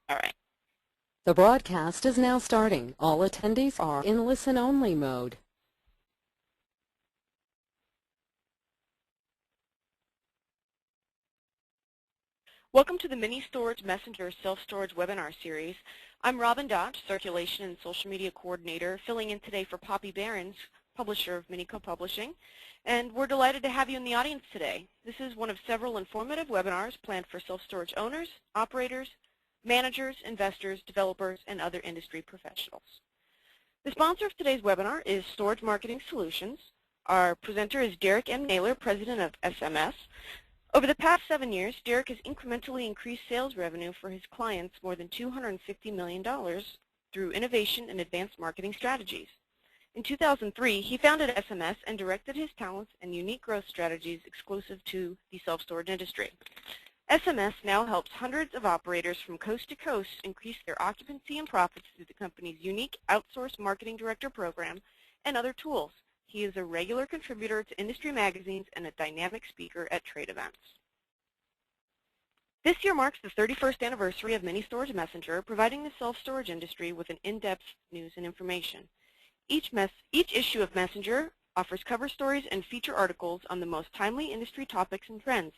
All right. The broadcast is now starting. All attendees are in listen-only mode. Welcome to the Mini Storage Messenger Self-Storage Webinar Series. I'm Robin Dodge, Circulation and Social Media Coordinator, filling in today for Poppy Behrens, publisher of Mini Co-Publishing, and we're delighted to have you in the audience today. This is one of several informative webinars planned for self-storage owners, operators, managers, investors, developers, and other industry professionals. The sponsor of today's webinar is Storage Marketing Solutions. Our presenter is Derek M. Naylor, President of SMS. Over the past 7 years, Derek has incrementally increased sales revenue for his clients more than $250 million through innovation and advanced marketing strategies. In 2003, he founded SMS and directed his talents and unique growth strategies exclusive to the self-storage industry. SMS now helps hundreds of operators from coast to coast increase their occupancy and profits through the company's unique outsourced marketing director program and other tools. He is a regular contributor to industry magazines and a dynamic speaker at trade events. This year marks the 31st anniversary of Mini Storage Messenger, providing the self-storage industry with an in-depth news and information. Each issue of Messenger offers cover stories and feature articles on the most timely industry topics and trends.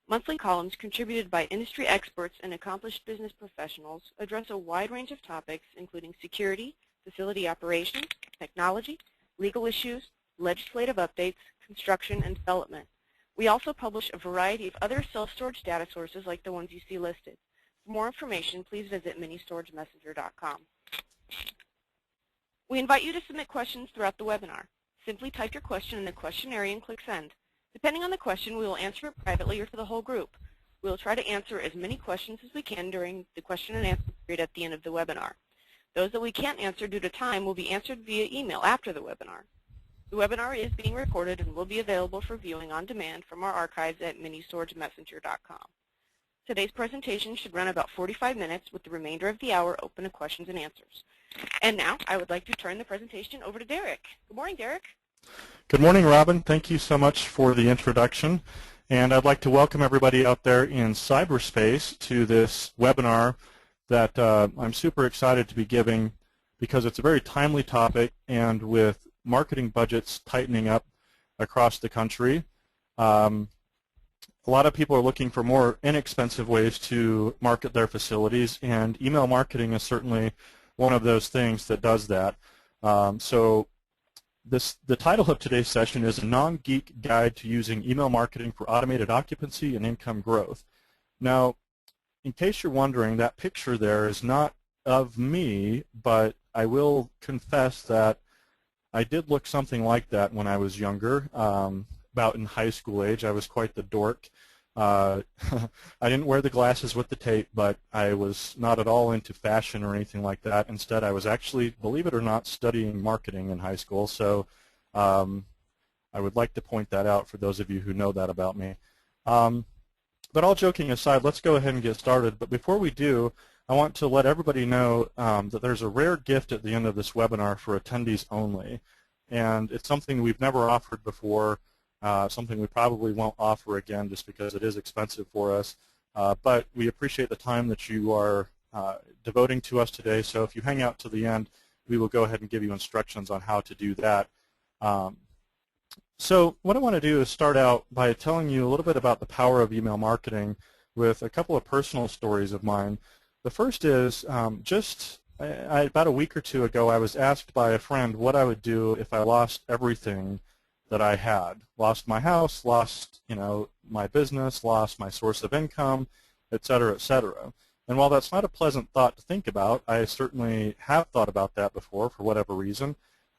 Monthly columns contributed by industry experts and accomplished business professionals address a wide range of topics including security, facility operations, technology, legal issues, legislative updates, construction, and development. We also publish a variety of other self-storage data sources like the ones you see listed. For more information, please visit ministoragemessenger.com. We invite you to submit questions throughout the webinar. Simply type your question in the question area and click send. Depending on the question, we will answer it privately or for the whole group. We will try to answer as many questions as we can during the question and answer period at the end of the webinar. Those that we can't answer due to time will be answered via email after the webinar. The webinar is being recorded and will be available for viewing on demand from our archives at ministoragemessenger.com. Today's presentation should run about 45 minutes with the remainder of the hour open to questions and answers. And now I would like to turn the presentation over to Derek. Good morning, Derek. Good morning, Robin. Thank you so much for the introduction. And I'd like to welcome everybody out there in cyberspace to this webinar that I'm super excited to be giving because it's a very timely topic, and with marketing budgets tightening up across the country, a lot of people are looking for more inexpensive ways to market their facilities, and email marketing is certainly one of those things that does that. The title of today's session is a non-geek guide to using email marketing for automated occupancy and income growth. Now, in case you're wondering, that picture there is not of me, but I will confess that I did look something like that when I was younger, about in high school age. I was quite the dork. I didn't wear the glasses with the tape, but I was not at all into fashion or anything like that. Instead, I was actually, believe it or not, studying marketing in high school. So I would like to point that out for those of you who know that about me. But all joking aside, let's go ahead and get started. But before we do, I want to let everybody know that there's a rare gift at the end of this webinar for attendees only. And it's something we've never offered before, something we probably won't offer again just because it is expensive for us. But we appreciate the time that you are devoting to us today. So if you hang out to the end, we will go ahead and give you instructions on how to do that. So what I want to do is start out by telling you a little bit about the power of email marketing with a couple of personal stories of mine. The first is about a week or two ago, I was asked by a friend what I would do if I lost everything that I had. Lost my house, lost my business, lost my source of income, et cetera, et cetera. And while that's not a pleasant thought to think about, I certainly have thought about that before for whatever reason.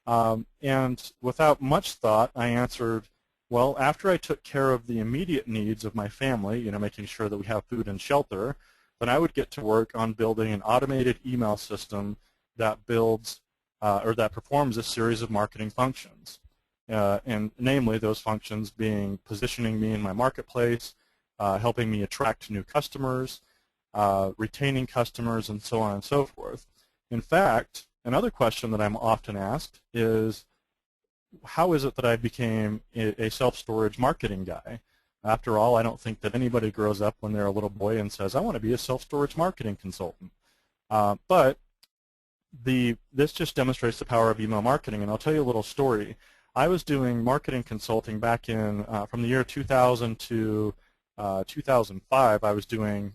And without much thought, I answered, well, after I took care of the immediate needs of my family, making sure that we have food and shelter, then I would get to work on building an automated email system that builds or that performs a series of marketing functions. And namely, those functions being positioning me in my marketplace, helping me attract new customers, retaining customers, and so on and so forth. In fact, another question that I'm often asked is, how is it that I became a self-storage marketing guy? After all, I don't think that anybody grows up when they're a little boy and says, I want to be a self-storage marketing consultant. But this just demonstrates the power of email marketing, and I'll tell you a little story. I was doing marketing consulting back in from the year 2000 to 2005. I was doing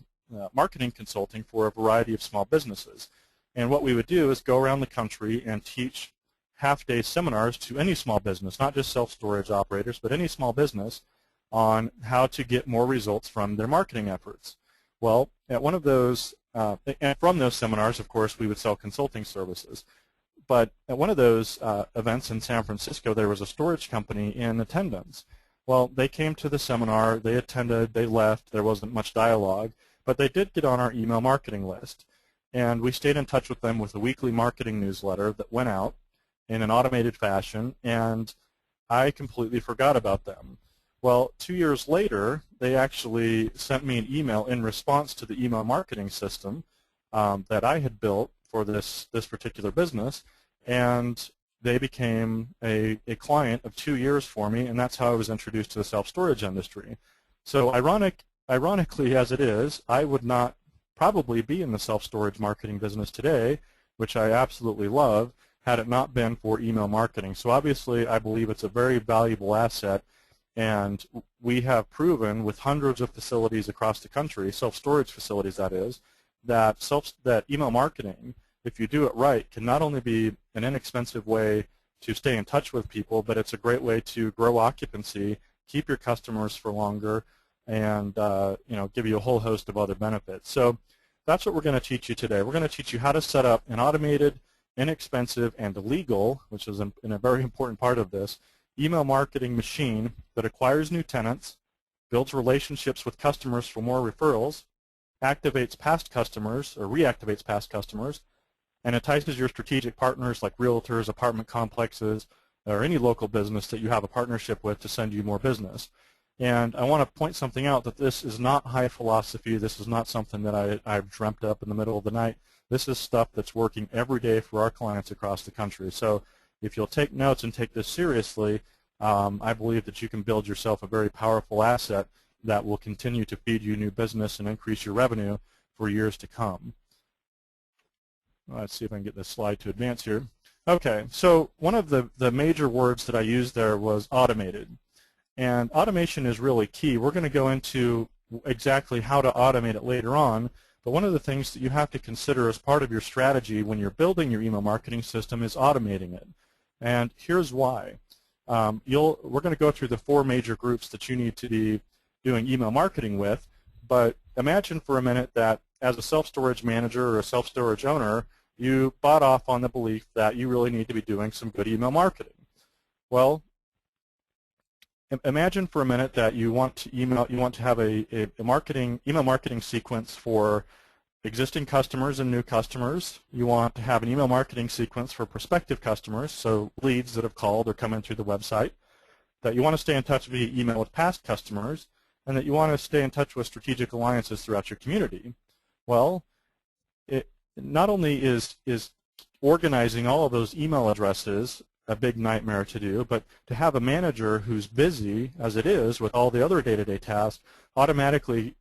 marketing consulting for a variety of small businesses, and what we would do is go around the country and teach half-day seminars to any small business, not just self-storage operators, but any small business, on how to get more results from their marketing efforts. Well, at one of those, and from those seminars, of course, we would sell consulting services. But at one of those events in San Francisco, there was a storage company in attendance. Well, they came to the seminar, they attended, they left, there wasn't much dialogue, but they did get on our email marketing list. And we stayed in touch with them with a weekly marketing newsletter that went out in an automated fashion, and I completely forgot about them. Well, 2 years later, they actually sent me an email in response to the email marketing system that I had built for this particular business, and they became a client of 2 years for me, and that's how I was introduced to the self-storage industry. So ironically as it is, I would not probably be in the self-storage marketing business today, which I absolutely love, had it not been for email marketing. So obviously I believe it's a very valuable asset, and we have proven with hundreds of facilities across the country, self-storage facilities that is, that email marketing, if you do it right, can not only be an inexpensive way to stay in touch with people, but it's a great way to grow occupancy, keep your customers for longer, and give you a whole host of other benefits. So that's what we're going to teach you today. We're going to teach you how to set up an automated, inexpensive, and legal, which is a very important part of this, email marketing machine that acquires new tenants, builds relationships with customers for more referrals, activates past customers or reactivates past customers, and entices your strategic partners like realtors, apartment complexes, or any local business that you have a partnership with to send you more business. And I want to point something out, that this is not high philosophy. This is not something that I've dreamt up in the middle of the night. This is stuff that's working every day for our clients across the country. So if you'll take notes and take this seriously, I believe that you can build yourself a very powerful asset that will continue to feed you new business and increase your revenue for years to come. Let's see if I can get this slide to advance here. Okay, so one of the major words that I used there was automated. And automation is really key. We're going to go into exactly how to automate it later on, but one of the things that you have to consider as part of your strategy when you're building your email marketing system is automating it. And here's why. We're going to go through the 4 major groups that you need to be doing email marketing with, but imagine for a minute that as a self-storage manager or a self-storage owner, you bought off on the belief that you really need to be doing some good email marketing. Well, imagine for a minute that you want to have a email marketing sequence for existing customers and new customers. You want to have an email marketing sequence for prospective customers, so leads that have called or come in through the website. That you want to stay in touch via email with past customers, and that you want to stay in touch with strategic alliances throughout your community. Well, not only is organizing all of those email addresses a big nightmare to do, but to have a manager who's busy, as it is, with all the other day-to-day tasks, automatically,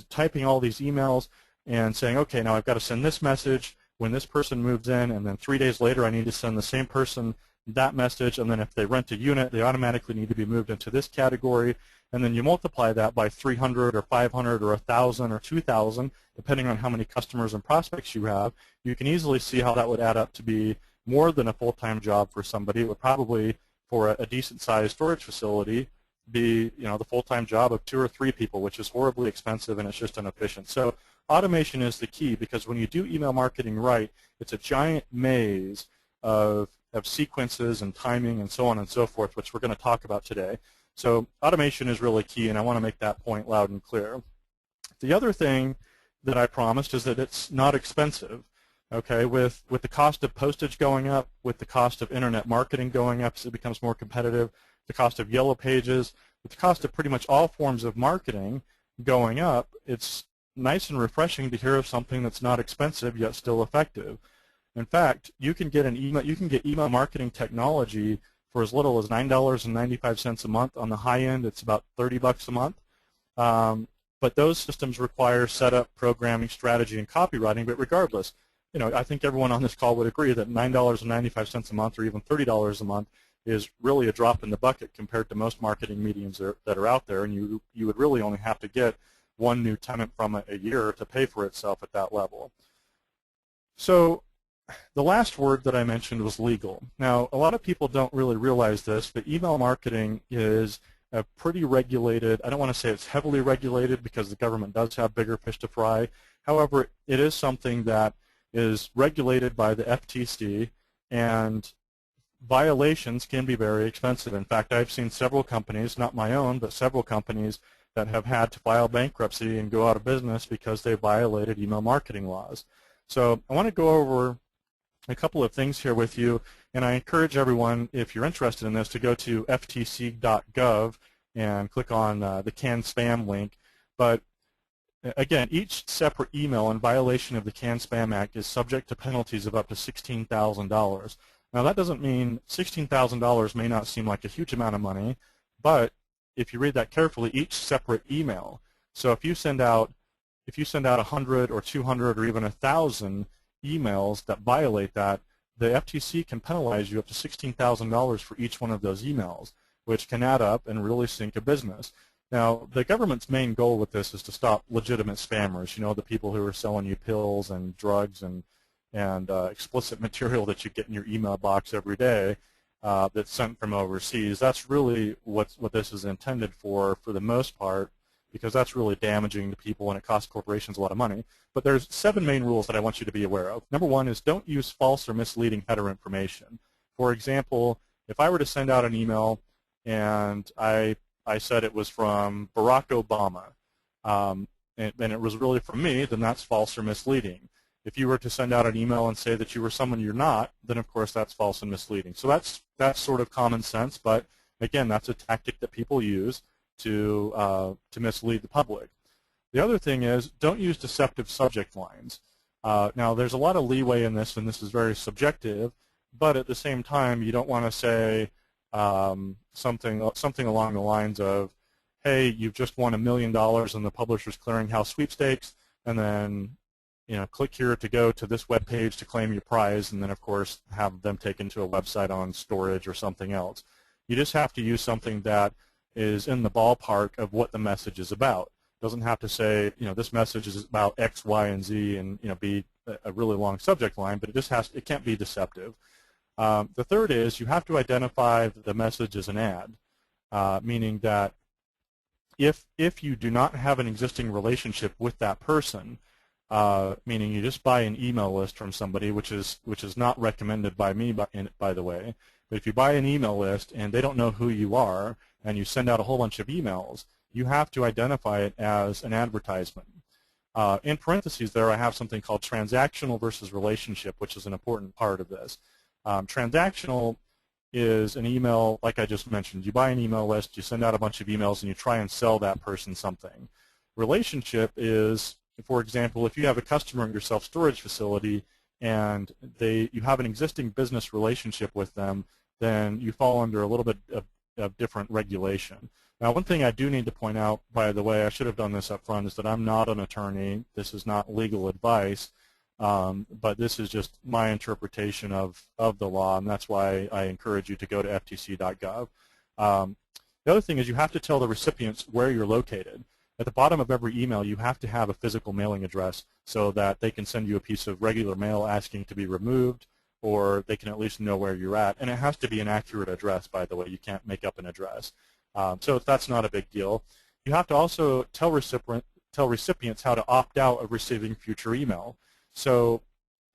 typing all these emails and saying, okay, now I've got to send this message when this person moves in, and then 3 days later I need to send the same person that message, and then if they rent a unit, they automatically need to be moved into this category, and then you multiply that by 300 or 500 or 1,000 or 2,000, depending on how many customers and prospects you have. You can easily see how that would add up to be more than a full-time job for somebody. It would probably, for a decent-sized storage facility, be the full-time job of 2 or 3 people, which is horribly expensive and it's just inefficient. So automation is the key, because when you do email marketing right, it's a giant maze of sequences and timing and so on and so forth, which we're going to talk about today. So automation is really key, and I want to make that point loud and clear. The other thing that I promised is that it's not expensive. Okay, with the cost of postage going up, with the cost of internet marketing going up as it becomes more competitive, the cost of yellow pages, with the cost of pretty much all forms of marketing going up, it's nice and refreshing to hear of something that's not expensive yet still effective. In fact, you can get email marketing technology for as little as $9.95 a month. On the high end, it's about $30 a month. But those systems require setup, programming, strategy, and copywriting. But regardless, I think everyone on this call would agree that $9.95 a month or even $30 a month is really a drop in the bucket compared to most marketing mediums that are out there, and you would really only have to get one new tenant from it a year to pay for itself at that level. So the last word that I mentioned was legal. Now, a lot of people don't really realize this, but email marketing is a pretty regulated, I don't want to say it's heavily regulated because the government does have bigger fish to fry. However, it is something that is regulated by the FTC, and violations can be very expensive. In fact, I've seen several companies, not my own, but several companies that have had to file bankruptcy and go out of business because they violated email marketing laws. So I want to go over a couple of things here with you, and I encourage everyone, if you're interested in this, to go to ftc.gov and click on the canned spam link. But again, each separate email in violation of the Canned Spam Act is subject to penalties of up to $16,000. Now, that doesn't mean $16,000 may not seem like a huge amount of money, but if you read that carefully, each separate email. So if you send out 100 or 200 or even 1,000 emails that violate that, the FTC can penalize you up to $16,000 for each one of those emails, which can add up and really sink a business. Now, the government's main goal with this is to stop legitimate spammers, the people who are selling you pills and drugs and explicit material that you get in your email box every day that's sent from overseas. That's really what this is intended for the most part, because that's really damaging to people and it costs corporations a lot of money. But there's 7 main rules that I want you to be aware of. Number 1 is don't use false or misleading header information. For example, if I were to send out an email and I said it was from Barack Obama, and it was really from me, then that's false or misleading. If you were to send out an email and say that you were someone you're not, then of course that's false and misleading. So that's sort of common sense, but again, that's a tactic that people use to mislead the public. The other thing is don't use deceptive subject lines. Now, there's a lot of leeway in this, and this is very subjective, but at the same time, you don't want to say something along the lines of, hey, you've just won $1 million in the Publishers Clearinghouse sweepstakes, and then click here to go to this web page to claim your prize, and then of course have them taken to a website on storage or something else. You just have to use something that is in the ballpark of what the message is about. It doesn't have to say, this message is about X, Y, and Z, and be a really long subject line, but it can't be deceptive. The third is you have to identify the message as an ad, meaning that if you do not have an existing relationship with that person, meaning you just buy an email list from somebody, which is not recommended by me, by the way, but if you buy an email list and they don't know who you are and you send out a whole bunch of emails, you have to identify it as an advertisement. In parentheses there, I have something called transactional versus relationship, which is an important part of this. Transactional is an email, like I just mentioned. You buy an email list, you send out a bunch of emails, and you try and sell that person something. Relationship is, for example, if you have a customer at your self-storage facility and you have an existing business relationship with them, then you fall under a little bit of different regulation. Now, one thing I do need to point out, by the way, I should have done this up front, is that I'm not an attorney. This is not legal advice. But this is just my interpretation of the law, and that's why I encourage you to go to ftc.gov. The other thing is you have to tell the recipients where you're located. At the bottom of every email, you have to have a physical mailing address so that they can send you a piece of regular mail asking to be removed, or they can at least know where you're at. And it has to be an accurate address, by the way. You can't make up an address. So that's not a big deal. You have to also tell recipients how to opt out of receiving future email. So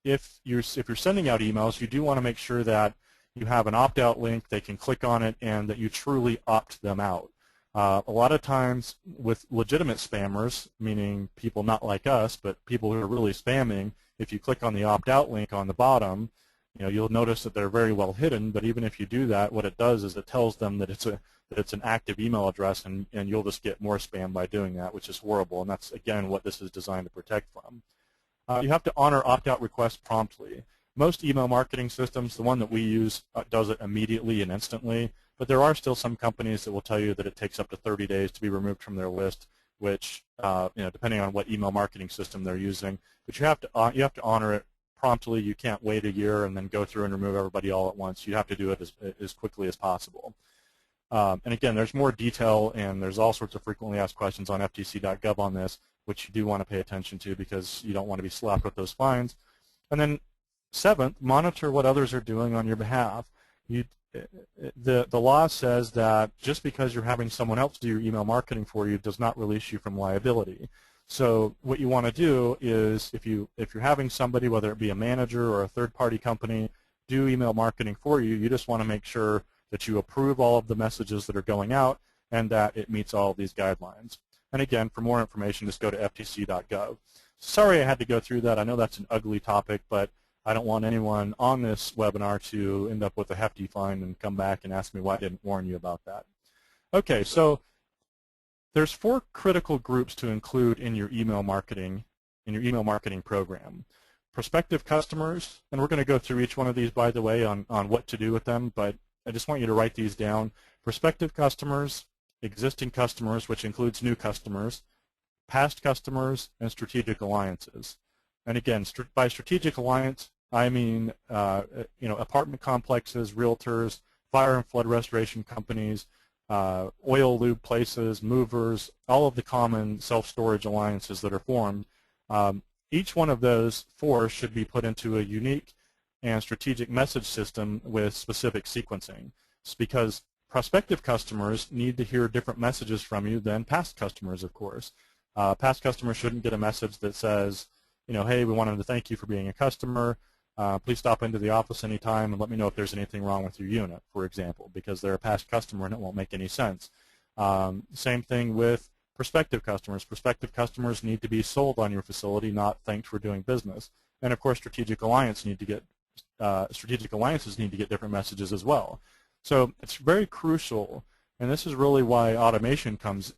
if you're sending out emails, you do want to make sure that you have an opt-out link, they can click on it, and that you truly opt them out. A lot of times with legitimate spammers, meaning people not like us, but people who are really spamming, if you click on the opt-out link on the bottom, you'll notice that they're very well hidden, but even if you do that, what it does is it tells them that it's an active email address, and you'll just get more spam by doing that, which is horrible, and that's, again, what this is designed to protect from. You have to honor opt-out requests promptly. Most email marketing systems, the one that we use, does it immediately and instantly, but there are still some companies that will tell you that it takes up to 30 days to be removed from their list, which depending on what email marketing system they're using, but you have to honor it promptly. You can't wait a year and then go through and remove everybody all at once. You have to do it as quickly as possible. And again, there's more detail and there's all sorts of frequently asked questions on ftc.gov on this, which you do want to pay attention to because you don't want to be slapped with those fines. And then seventh, monitor what others are doing on your behalf. The law says that just because you're having someone else do your email marketing for you does not release you from liability. So what you want to do is if you're having somebody, whether it be a manager or a third-party company, do email marketing for you, you just want to make sure that you approve all of the messages that are going out and that it meets all of these guidelines. And again, for more information, just go to ftc.gov. Sorry I had to go through that. I know that's an ugly topic, but I don't want anyone on this webinar to end up with a hefty fine and come back and ask me why I didn't warn you about that. Okay, so there's 4 critical groups to include in your email marketing program. Prospective customers, and we're going to go through each one of these, by the way, on what to do with them, but I just want you to write these down. Prospective customers, existing customers, which includes new customers, past customers, and strategic alliances. And again, by strategic alliance, I mean apartment complexes, realtors, fire and flood restoration companies, oil lube places, movers, all of the common self-storage alliances that are formed. Each one of those 4 should be put into a unique and strategic message system with specific sequencing. It's because prospective customers need to hear different messages from you than past customers, of course. Past customers shouldn't get a message that says, hey, we wanted to thank you for being a customer. Please stop into the office anytime and let me know if there's anything wrong with your unit, for example, because they're a past customer and it won't make any sense. Same thing with prospective customers. Prospective customers need to be sold on your facility, not thanked for doing business. And of course, strategic alliances need to get different messages as well. So it's very crucial, and this is really why automation comes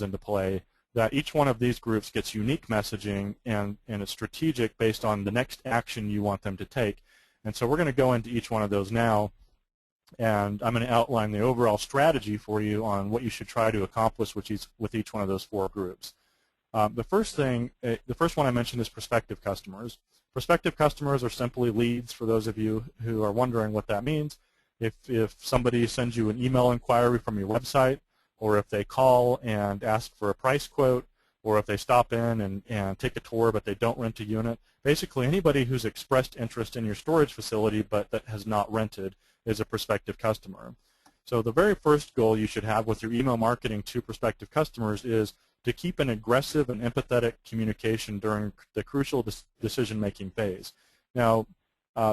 into play, that each one of these groups gets unique messaging and it's strategic based on the next action you want them to take. And so we're going to go into each one of those now, and I'm going to outline the overall strategy for you on what you should try to accomplish with each one of those 4 groups. The first one I mentioned is prospective customers. Prospective customers are simply leads, for those of you who are wondering what that means. If somebody sends you an email inquiry from your website, or if they call and ask for a price quote, or if they stop in and take a tour but they don't rent a unit, basically anybody who's expressed interest in your storage facility but that has not rented is a prospective customer. So the very first goal you should have with your email marketing to prospective customers is to keep an aggressive and empathetic communication during the crucial decision-making phase. Now,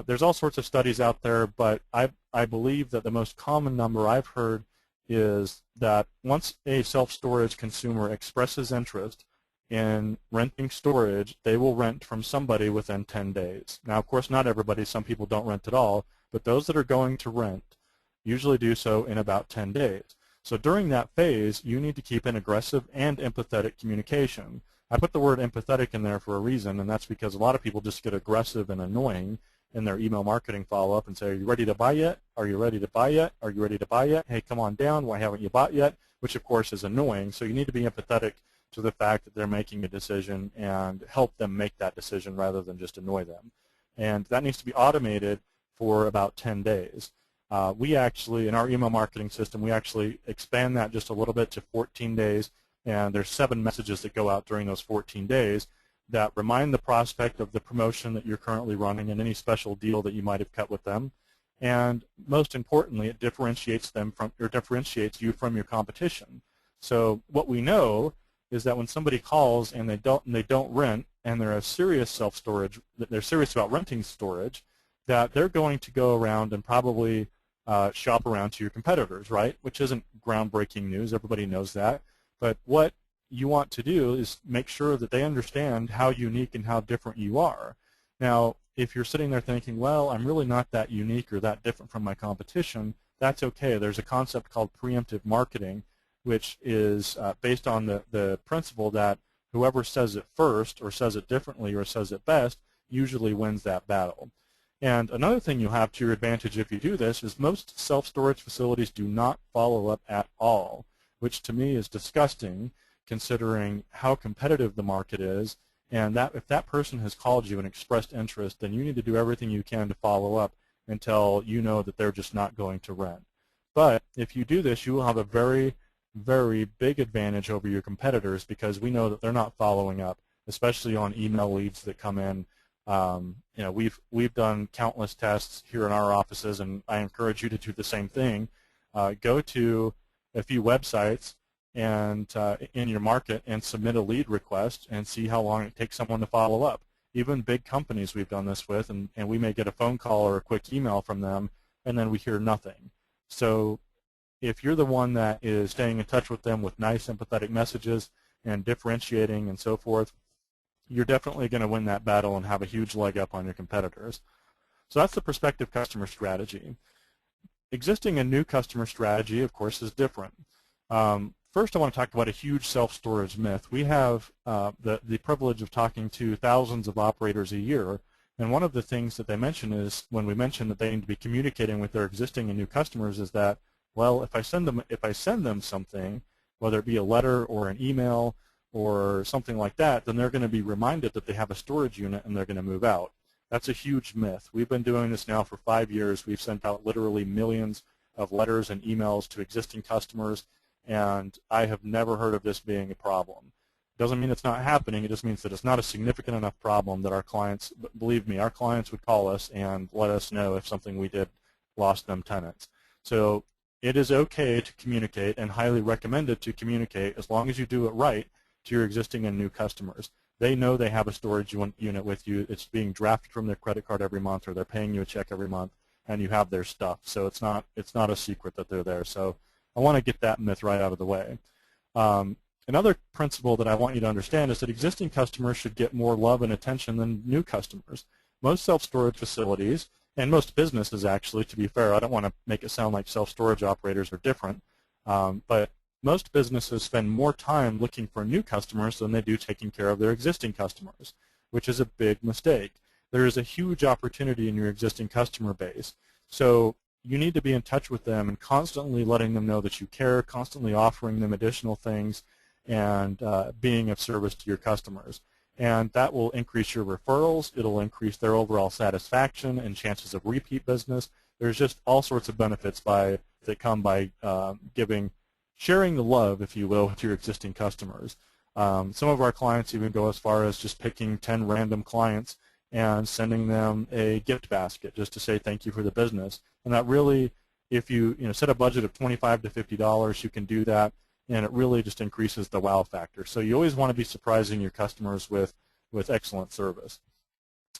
there's all sorts of studies out there, but I believe that the most common number I've heard is that once a self-storage consumer expresses interest in renting storage, they will rent from somebody within 10 days. Now, of course, not everybody. Some people don't rent at all, but those that are going to rent usually do so in about 10 days. So during that phase, you need to keep an aggressive and empathetic communication. I put the word empathetic in there for a reason, and that's because a lot of people just get aggressive and annoying in their email marketing follow-up and say, are you ready to buy yet? Are you ready to buy yet? Are you ready to buy yet? Hey, come on down. Why haven't you bought yet? Which, of course, is annoying. So you need to be empathetic to the fact that they're making a decision and help them make that decision rather than just annoy them. And that needs to be automated for about 10 days. We actually, in our email marketing system, we actually expand that just a little bit to 14 days, and there's 7 messages that go out during those 14 days that remind the prospect of the promotion that you're currently running and any special deal that you might have cut with them. And most importantly, it differentiates you from your competition. So what we know is that when somebody calls and they don't rent, and they're a serious self-storage, they're serious about renting storage, that they're going to go around and probably shop around to your competitors, right? Which isn't groundbreaking news. Everybody knows that. But what you want to do is make sure that they understand how unique and how different you are. Now, if you're sitting there thinking, well, I'm really not that unique or that different from my competition, that's okay. There's a concept called preemptive marketing, which is based on the principle that whoever says it first or says it differently or says it best usually wins that battle. And another thing you have to your advantage if you do this is most self-storage facilities do not follow up at all, which to me is disgusting. considering how competitive the market is, and that if that person has called you and expressed interest, then you need to do everything you can to follow up until you know that they're just not going to rent. But if you do this, you will have a very, very big advantage over your competitors, because we know that they're not following up, especially on email leads that come in. We've done countless tests here in our offices, and I encourage you to do the same thing. Go to a few websites and in your market and submit a lead request and see how long it takes someone to follow up. Even big companies we've done this with, and we may get a phone call or a quick email from them, and then we hear nothing. So if you're the one that is staying in touch with them with nice, empathetic messages and differentiating and so forth, you're definitely going to win that battle and have a huge leg up on your competitors. So that's the prospective customer strategy. Existing and new customer strategy, of course, is different. First, I want to talk about a huge self-storage myth. We have the privilege of talking to thousands of operators a year, and one of the things that they mention is, when we mention that they need to be communicating with their existing and new customers, is that, well, if I send them something, whether it be a letter or an email or something like that, then they're going to be reminded that they have a storage unit and they're going to move out. That's a huge myth. We've been doing this now for 5 years. We've sent out literally millions of letters and emails to existing customers, and I have never heard of this being a problem. It doesn't mean it's not happening. It just means that it's not a significant enough problem that our clients, believe me, our clients would call us and let us know if something we did lost them tenants. So it is okay to communicate, and highly recommended to communicate, as long as you do it right, to your existing and new customers. They know they have a storage unit with you. It's being drafted from their credit card every month, or they're paying you a check every month, and you have their stuff. So it's not a secret that they're there. So I want to get that myth right out of the way. Another principle that I want you to understand is that existing customers should get more love and attention than new customers. Most self-storage facilities, and most businesses actually, to be fair, I don't want to make it sound like self-storage operators are different, but most businesses spend more time looking for new customers than they do taking care of their existing customers, which is a big mistake. There is a huge opportunity in your existing customer base. So you need to be in touch with them and constantly letting them know that you care, constantly offering them additional things, and being of service to your customers. And that will increase your referrals. It'll increase their overall satisfaction and chances of repeat business. There's just all sorts of benefits that come by sharing the love, if you will, with your existing customers. Some of our clients even go as far as just picking 10 random clients and sending them a gift basket just to say thank you for the business. And that really, if you set a budget of $25 to $50, you can do that, and it really just increases the wow factor. So you always want to be surprising your customers with excellent service.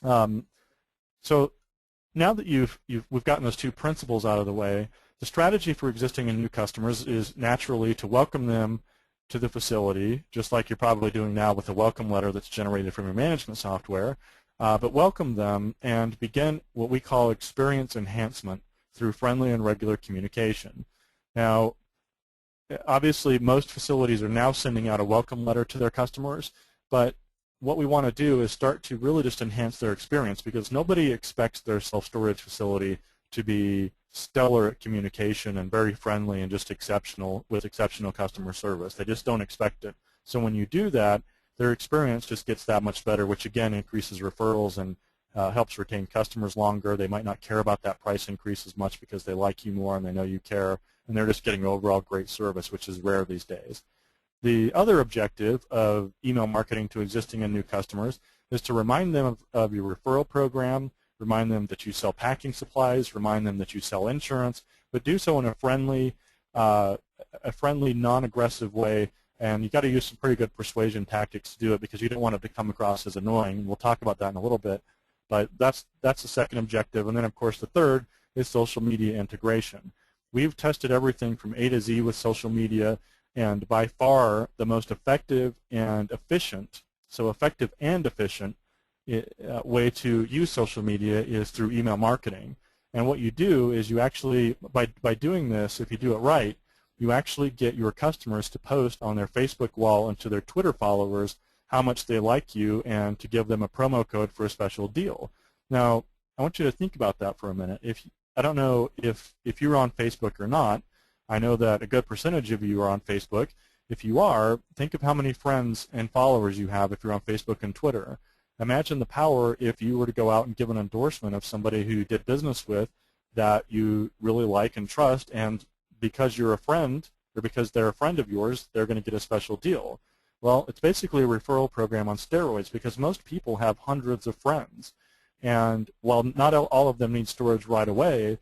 So now that we've gotten those two principles out of the way, the strategy for existing and new customers is naturally to welcome them to the facility, just like you're probably doing now with a welcome letter that's generated from your management software, but welcome them and begin what we call experience enhancement through friendly and regular communication. Now, obviously, most facilities are now sending out a welcome letter to their customers, but what we want to do is start to really just enhance their experience, because nobody expects their self-storage facility to be stellar at communication and very friendly and just exceptional customer service. They just don't expect it. So when you do that, their experience just gets that much better, which again increases referrals and helps retain customers longer. They might not care about that price increase as much because they like you more and they know you care, and they're just getting overall great service, which is rare these days. The other objective of email marketing to existing and new customers is to remind them of your referral program, remind them that you sell packing supplies, remind them that you sell insurance, but do so in a friendly, non-aggressive way. And you've got to use some pretty good persuasion tactics to do it, because you don't want it to come across as annoying. We'll talk about that in a little bit. But that's the second objective. And then, of course, the third is social media integration. We've tested everything from A to Z with social media, and by far the most effective and efficient, so effective and efficient, way to use social media is through email marketing. And what you do is you actually, by doing this, if you do it right, you actually get your customers to post on their Facebook wall and to their Twitter followers how much they like you, and to give them a promo code for a special deal. Now, I want you to think about that for a minute. I don't know if you're on Facebook or not. I know that a good percentage of you are on Facebook, If you are, think of how many friends and followers you have if you're on Facebook and Twitter. Imagine the power if you were to go out and give an endorsement of somebody who you did business with that you really like and trust, and because you're a friend or because they're a friend of yours, they're going to get a special deal. Well, it's basically a referral program on steroids because most people have hundreds of friends. And while not all of them need storage right away,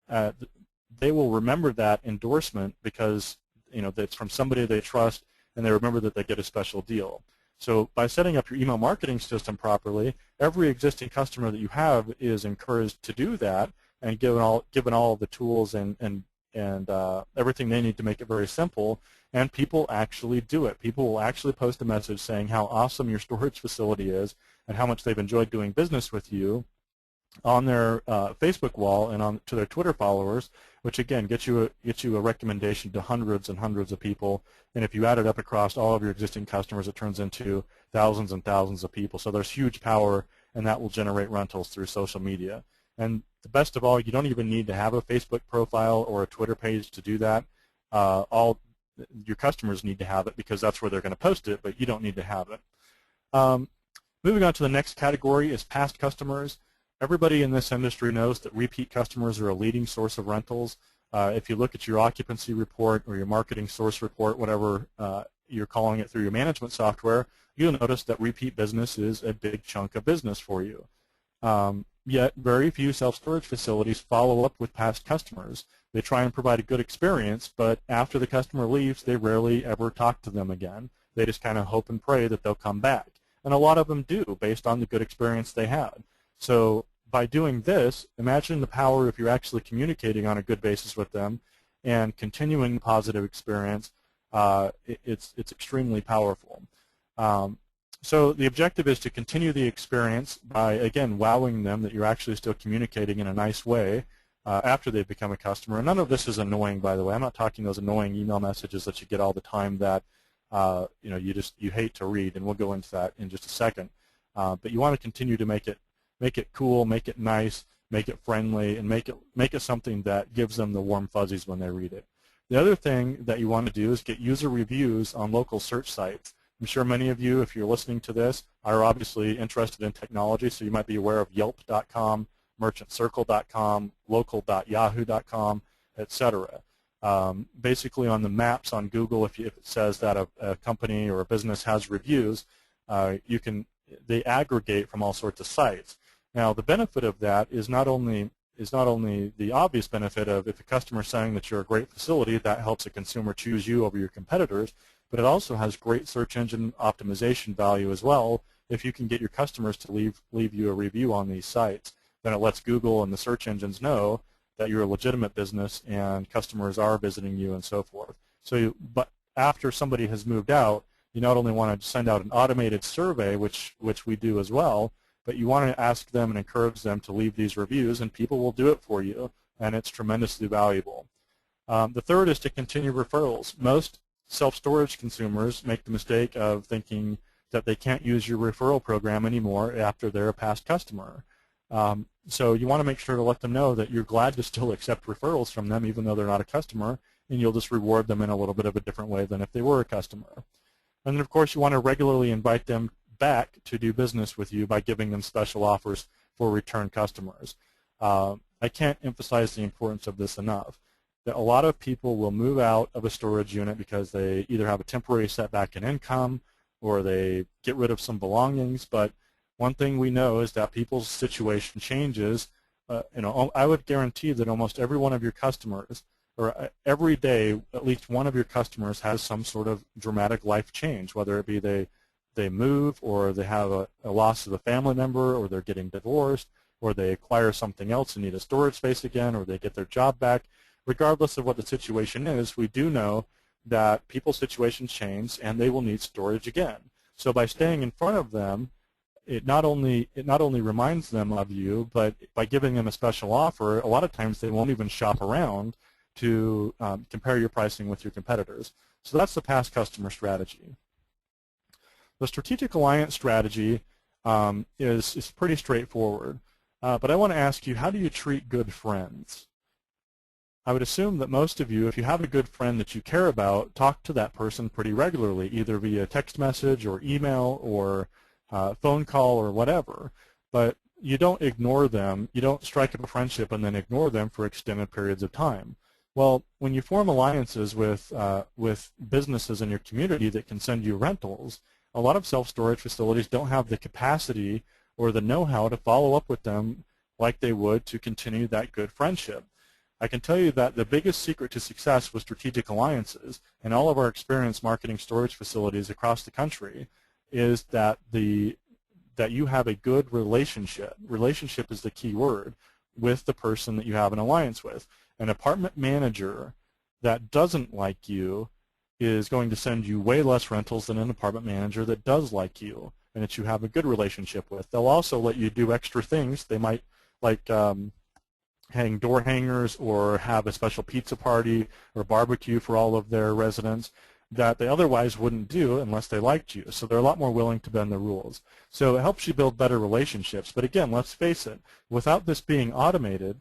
they will remember that endorsement because it's from somebody they trust, and they remember that they get a special deal. So by setting up your email marketing system properly, every existing customer that you have is encouraged to do that, and given all the tools and everything they need to make it very simple, and people actually do it. People will actually post a message saying how awesome your storage facility is and how much they've enjoyed doing business with you on their Facebook wall and to their Twitter followers, which again gets you a recommendation to hundreds and hundreds of people. And if you add it up across all of your existing customers, it turns into thousands and thousands of people. So there's huge power, and that will generate rentals through social media. And the best of all, you don't even need to have a Facebook profile or a Twitter page to do that. All your customers need to have it because that's where they're going to post it, but you don't need to have it. Moving on to the next category is past customers. Everybody in this industry knows that repeat customers are a leading source of rentals. If you look at your occupancy report or your marketing source report, whatever you're calling it through your management software, you'll notice that repeat business is a big chunk of business for you. Yet very few self-storage facilities follow up with past customers. They try and provide a good experience, but after the customer leaves, they rarely ever talk to them again. They just kind of hope and pray that they'll come back. And a lot of them do, based on the good experience they had. So by doing this, imagine the power if you're actually communicating on a good basis with them and continuing the positive experience. It's extremely powerful. So the objective is to continue the experience by, again, wowing them that you're actually still communicating in a nice way after they've become a customer. And none of this is annoying, by the way. I'm not talking those annoying email messages that you get all the time that you hate to read, and we'll go into that in just a second. But you want to continue to make it cool, make it nice, make it friendly, and make it something that gives them the warm fuzzies when they read it. The other thing that you want to do is get user reviews on local search sites. I'm sure many of you, if you're listening to this, are obviously interested in technology, so you might be aware of Yelp.com, MerchantCircle.com, Local.yahoo.com, etc. Basically, on the maps on Google, if it says that a company or a business has reviews, they aggregate from all sorts of sites. Now, the benefit of that is not only the obvious benefit of if a customer is saying that you're a great facility, that helps a consumer choose you over your competitors, but it also has great search engine optimization value as well. If you can get your customers to leave you a review on these sites, then it lets Google and the search engines know that you're a legitimate business and customers are visiting you and so forth. But after somebody has moved out, you not only want to send out an automated survey, which we do as well, but you want to ask them and encourage them to leave these reviews, and people will do it for you, and it's tremendously valuable. The third is to continue referrals. Most self-storage consumers make the mistake of thinking that they can't use your referral program anymore after they're a past customer. So you want to make sure to let them know that you're glad to still accept referrals from them even though they're not a customer, and you'll just reward them in a little bit of a different way than if they were a customer. And then, of course, you want to regularly invite them back to do business with you by giving them special offers for return customers. I can't emphasize the importance of this enough. That a lot of people will move out of a storage unit because they either have a temporary setback in income or they get rid of some belongings, but one thing we know is that people's situation changes. I would guarantee that almost every one of your customers, or every day, at least one of your customers has some sort of dramatic life change, whether it be they move, or they have a loss of a family member, or they're getting divorced, or they acquire something else and need a storage space again, or they get their job back. Regardless of what the situation is, we do know that people's situations change and they will need storage again. So by staying in front of them, it not only reminds them of you, but by giving them a special offer, a lot of times they won't even shop around to compare your pricing with your competitors. So that's the past customer strategy. The strategic alliance strategy is pretty straightforward, but I want to ask you, how do you treat good friends? I would assume that most of you, if you have a good friend that you care about, talk to that person pretty regularly, either via text message or email or phone call or whatever. But you don't ignore them. You don't strike up a friendship and then ignore them for extended periods of time. Well, when you form alliances with businesses in your community that can send you rentals, a lot of self-storage facilities don't have the capacity or the know-how to follow up with them like they would to continue that good friendship. I can tell you that the biggest secret to success with strategic alliances and all of our experience marketing storage facilities across the country is that you have a good relationship. Relationship is the key word with the person that you have an alliance with. An apartment manager that doesn't like you is going to send you way less rentals than an apartment manager that does like you and that you have a good relationship with. They'll also let you do extra things. They might like hang door hangers or have a special pizza party or barbecue for all of their residents that they otherwise wouldn't do unless they liked you. So they're a lot more willing to bend the rules. So it helps you build better relationships. But again, let's face it, without this being automated,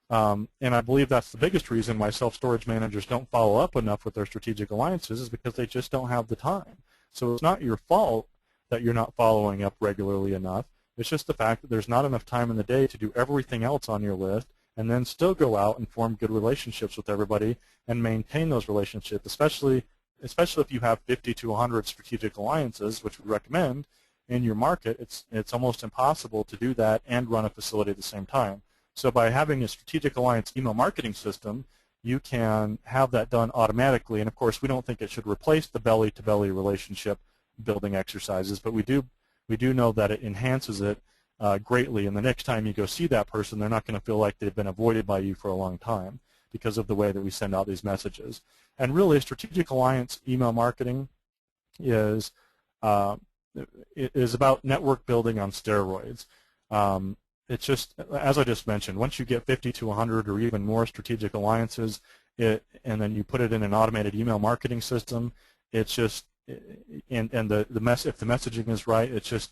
and I believe that's the biggest reason why self-storage managers don't follow up enough with their strategic alliances is because they just don't have the time. So it's not your fault that you're not following up regularly enough. It's just the fact that there's not enough time in the day to do everything else on your list and then still go out and form good relationships with everybody and maintain those relationships, especially if you have 50 to 100 strategic alliances, which we recommend in your market. It's almost impossible to do that and run a facility at the same time. So by having a strategic alliance email marketing system, you can have that done automatically. And of course, we don't think it should replace the belly-to-belly relationship building exercises, but we do know that it enhances it greatly. And the next time you go see that person, they're not going to feel like they've been avoided by you for a long time because of the way that we send out these messages. And really, strategic alliance email marketing is about network building on steroids. It's just, as I just mentioned, once you get 50 to 100 or even more strategic alliances, and then you put it in an automated email marketing system, it's just, if the messaging is right, it's just